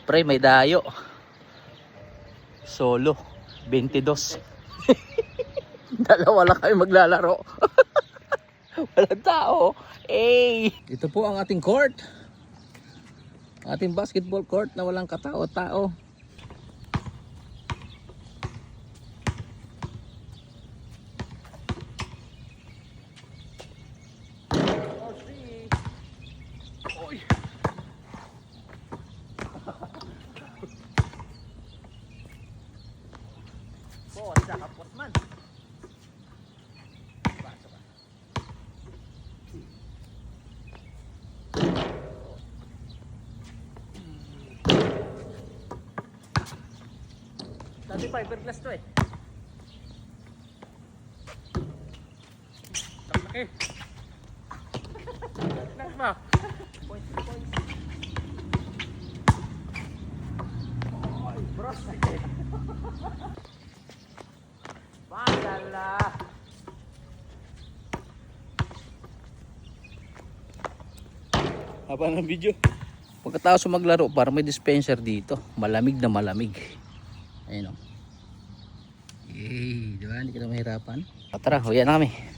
Pre, may dayo. Solo. 22. Dalawa lang kayo maglalaro. Walang tao. Eh, ito po ang ating court. Ating basketball court na walang katao-tao. Kapot man. Dati fiberglass to eh. Laki. Laki ba? Points. Ay, bros. Madala. Haba ng video. Pagkatapos maglaro, para may dispenser dito. Malamig na malamig. Ayun o. Yay, diba? Hindi ka na mahirapan. Tara, huyan na kami.